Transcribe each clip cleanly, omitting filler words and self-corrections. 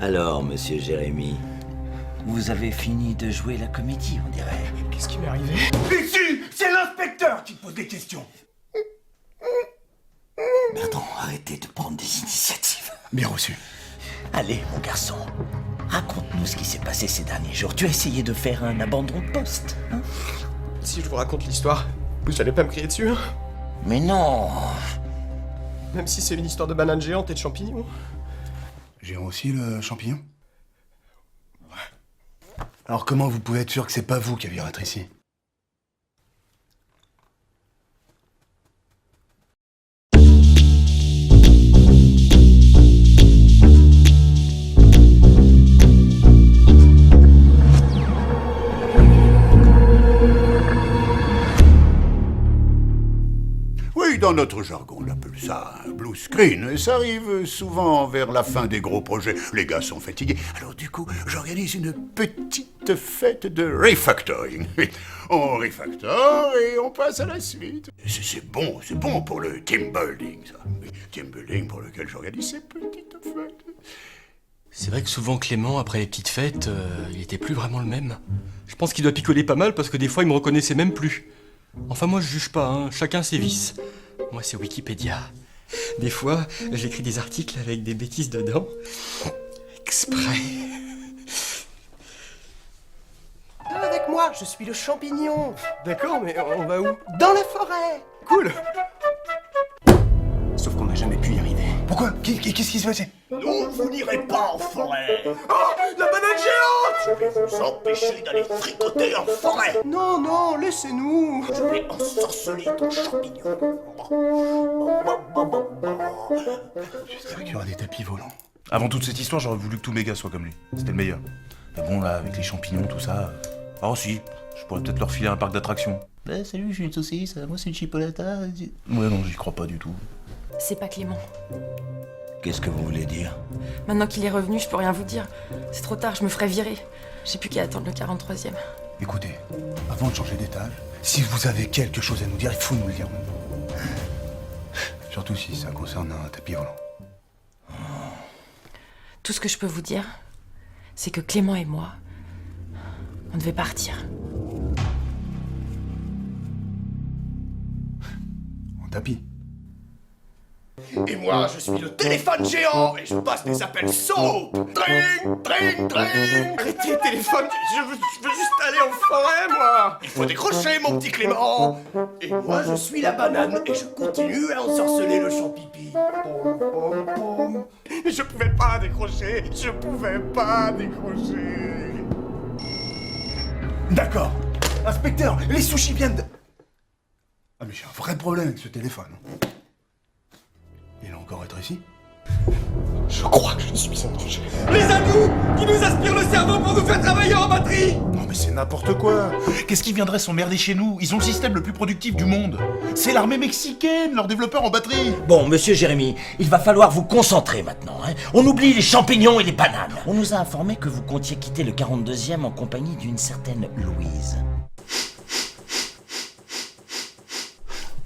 Alors, monsieur Jérémy, vous avez fini de jouer la comédie, on dirait. Qu'est-ce qui m'est arrivé? Ici, c'est l'inspecteur qui pose des questions. Bertrand, arrêtez de prendre des initiatives. Bien reçu. Allez, mon garçon, raconte-nous ce qui s'est passé ces derniers jours. Tu as essayé de faire un abandon de poste, hein? Si je vous raconte l'histoire, vous allez pas me crier dessus, hein? Mais non. Même si c'est une histoire de banane géante et de champignons. J'ai aussi le champignon. Alors comment vous pouvez être sûr que c'est pas vous qui avez rentré ici? Oui, dans notre jargon, on appelle ça un blue screen. Ça arrive souvent vers la fin des gros projets. Les gars sont fatigués. Alors du coup, j'organise une petite fête de refactoring. On refactor et on passe à la suite. C'est bon pour le team building, ça. Oui, team building pour lequel j'organise ces petites fêtes. C'est vrai que souvent Clément, après les petites fêtes, il était plus vraiment le même. Je pense qu'il doit picoler pas mal parce que des fois il me reconnaissait même plus. Enfin moi je juge pas, hein. Chacun ses vices. Moi c'est Wikipédia. Des fois j'écris des articles avec des bêtises dedans. Exprès. Viens avec moi, je suis le champignon. D'accord, mais on va où? Dans la forêt. Cool. Sauf qu'on n'a jamais pu y arriver. Pourquoi? Qu'est-ce qui se passait? Non, vous n'irez pas en forêt. Oh, la banane géante! Je vais vous empêcher d'aller fricoter en forêt. Non, non, laissez-nous. Je vais ensorceler ton champignon. J'espère qu'il y aura des tapis volants. Avant toute cette histoire, j'aurais voulu que tous mes gars soient comme lui. C'était le meilleur. Mais bon, là, avec les champignons, tout ça... Oh si, je pourrais peut-être leur filer un parc d'attractions. Bah salut, je suis une saucisse, moi c'est une chipolata... Ouais non, j'y crois pas du tout. C'est pas Clément. Qu'est-ce que vous voulez dire? Maintenant qu'il est revenu, je peux rien vous dire. C'est trop tard, je me ferai virer. J'ai plus qu'à attendre le 43e. Écoutez, avant de changer d'étage, si vous avez quelque chose à nous dire, il faut nous le dire. Surtout si ça concerne un tapis volant. Tout ce que je peux vous dire, c'est que Clément et moi, on devait partir. En tapis. Et moi, je suis le téléphone géant et je passe des appels soap. Dring, dring, dring. Arrêtez le téléphone, je veux juste aller en forêt, moi. Il faut décrocher, mon petit Clément. Et moi, je suis la banane et je continue à ensorceler le champipi. Pom, pom, pom. Je pouvais pas décrocher, je pouvais pas décrocher. D'accord. Inspecteur, les sushis viennent de... Ah mais j'ai un vrai problème avec ce téléphone. Il a encore être ici? Je crois que je suis en danger. Les atoms qui nous aspirent le cerveau pour nous faire travailler en batterie. Non mais c'est n'importe quoi. Qu'est-ce qui viendrait s'emmerder chez nous? Ils ont le système le plus productif du monde. C'est l'armée mexicaine, leurs développeurs en batterie. Bon, monsieur Jérémy, il va falloir vous concentrer maintenant, hein. On oublie les champignons et les bananes. On nous a informé que vous comptiez quitter le 42e en compagnie d'une certaine Louise.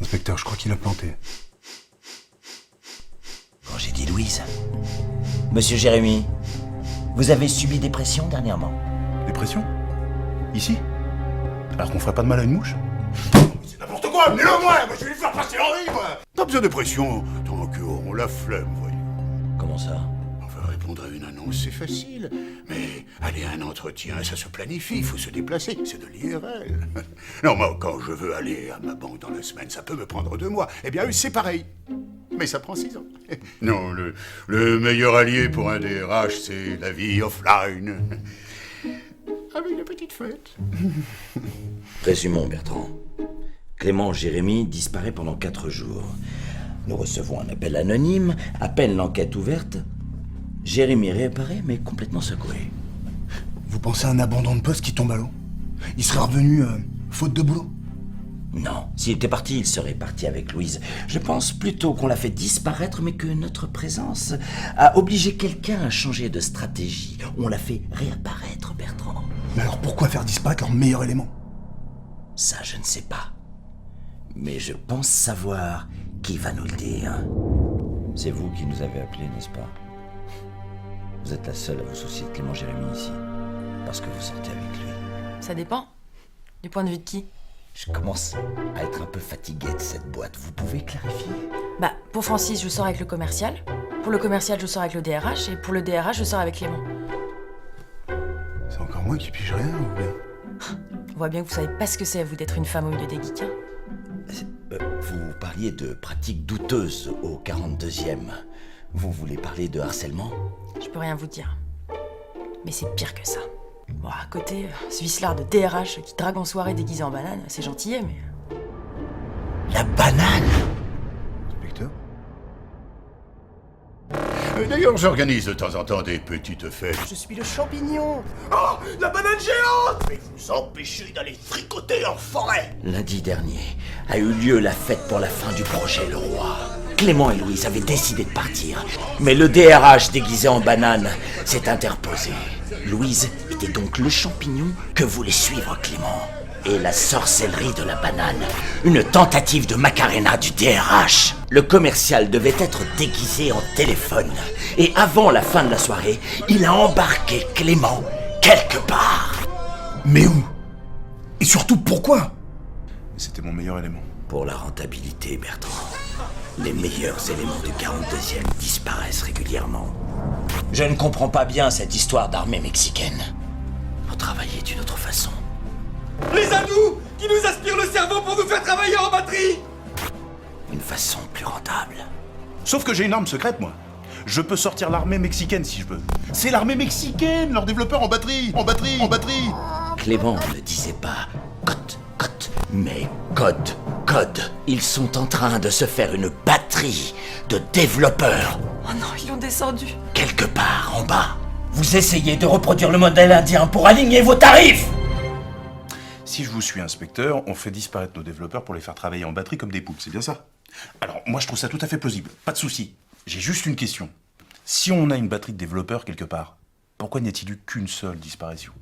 Inspecteur, je crois qu'il a planté. Quand j'ai dit Louise... Monsieur Jérémy, vous avez subi des pressions dernièrement? Dépression? Ici? Alors qu'on ferait pas de mal à une mouche? C'est n'importe quoi, amenez-le moi. Je vais lui faire passer l'envie, moi. Pas besoin de pression, tant qu'on la flemme, voyons. Comment ça? Enfin, répondre à une annonce, c'est facile. Mais aller à un entretien, ça se planifie, il faut se déplacer, c'est de l'IRL. Non, moi, quand je veux aller à ma banque dans la semaine, ça peut me prendre 2 mois. Eh bien, eux, c'est pareil. Mais ça prend 6 ans. Non, le meilleur allié pour un DRH, c'est la vie offline. Avec de petites fêtes. Résumons, Bertrand. Clément Jérémy disparaît pendant 4 jours. Nous recevons un appel anonyme, à peine l'enquête ouverte. Jérémy réapparaît, mais complètement secoué. Vous pensez à un abandon de poste qui tombe à l'eau? Il serait revenu faute de boulot? Non, s'il était parti, il serait parti avec Louise. Je pense plutôt qu'on l'a fait disparaître, mais que notre présence a obligé quelqu'un à changer de stratégie. On l'a fait réapparaître, Bertrand. Mais alors pourquoi faire disparaître leur meilleur élément? Ça, je ne sais pas. Mais je pense savoir qui va nous le dire. C'est vous qui nous avez appelés, n'est-ce pas? Vous êtes la seule à vous soucier de Clément Jérémy ici. Parce que vous sortez avec lui. Ça dépend. Du point de vue de qui? Je commence à être un peu fatigué de cette boîte. Vous pouvez clarifier? Bah, pour Francis, je sors avec le commercial. Pour le commercial, je sors avec le DRH. Et pour le DRH, je sors avec Clément. C'est encore moi qui pige rien, ou bien? On voit bien que vous savez pas ce que c'est à vous d'être une femme au milieu des geeks, hein. Vous parliez de pratiques douteuses au 42e. Vous voulez parler de harcèlement? Je peux rien vous dire. Mais c'est pire que ça. Bon, à côté, ce vicelard de DRH qui drague en soirée déguisé en banane, c'est gentillet, mais... La banane? Inspecteur? D'ailleurs, j'organise de temps en temps des petites fêtes. Je suis le champignon. Oh, la banane géante. Mais vous empêchez d'aller fricoter en forêt. Lundi dernier a eu lieu la fête pour la fin du projet Le Roi. Clément et Louise avaient décidé de partir, mais le DRH déguisé en banane s'est interposé. Louise était donc le champignon que voulait suivre Clément. Et la sorcellerie de la banane, une tentative de Macarena du DRH. Le commercial devait être déguisé en téléphone. Et avant la fin de la soirée, il a embarqué Clément quelque part. Mais où? Et surtout, pourquoi? C'était mon meilleur élément. Pour la rentabilité, Bertrand. Les meilleurs éléments du 42e disparaissent régulièrement. Je ne comprends pas bien cette histoire d'armée mexicaine. Vous travaillez d'une autre façon. Les hindous qui nous aspirent le cerveau pour nous faire travailler en batterie. Une façon plus rentable. Sauf que j'ai une arme secrète, moi. Je peux sortir l'armée mexicaine si je veux. C'est l'armée mexicaine, leur développeur en batterie. En batterie, en batterie. Clément ne disait pas cote, mais code. Ils sont en train de se faire une batterie de développeurs. Oh non, ils l'ont descendu. Quelque part en bas. Vous essayez de reproduire le modèle indien pour aligner vos tarifs. Si je vous suis, inspecteur, on fait disparaître nos développeurs pour les faire travailler en batterie comme des poules, c'est bien ça? Alors, moi je trouve ça tout à fait plausible, pas de souci. J'ai juste une question. Si on a une batterie de développeurs quelque part, pourquoi n'y a-t-il eu qu'une seule disparition?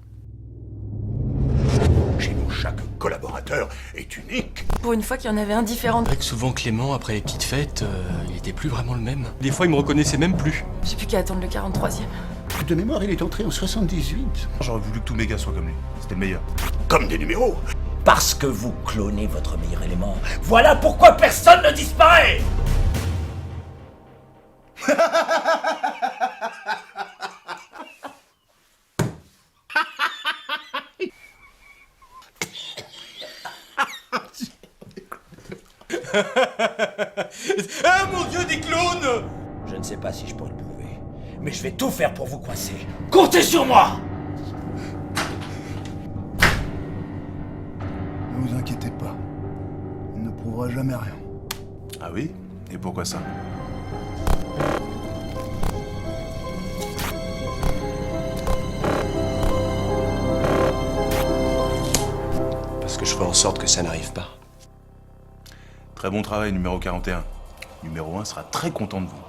Chez nous, chaque collaborateur est unique. Pour une fois qu'il y en avait un différent. C'est vrai que souvent Clément, après les petites fêtes, il était plus vraiment le même. Des fois, il me reconnaissait même plus. J'ai plus qu'à attendre le 43e. De mémoire, il est entré en 78. J'aurais voulu que tous mes gars soient comme lui. C'était le meilleur. Comme des numéros. Parce que vous clonez votre meilleur élément. Voilà pourquoi personne ne disparaît. Ah mon Dieu, des clones. Je ne sais pas si je pourrais le prouver, mais je vais tout faire pour vous coincer. Comptez sur moi. Ne vous inquiétez pas. Il ne prouvera jamais rien. Ah oui? Et pourquoi ça? Parce que je ferai en sorte que ça n'arrive pas. Très bon travail, numéro 41. Numéro 1 sera très content de vous.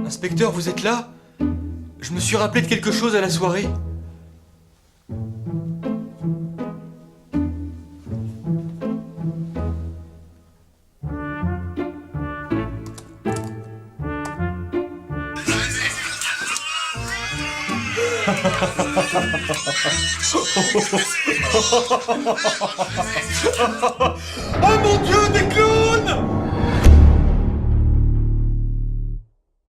Inspecteur, vous êtes là? Je me suis rappelé de quelque chose à la soirée. Oh mon Dieu, des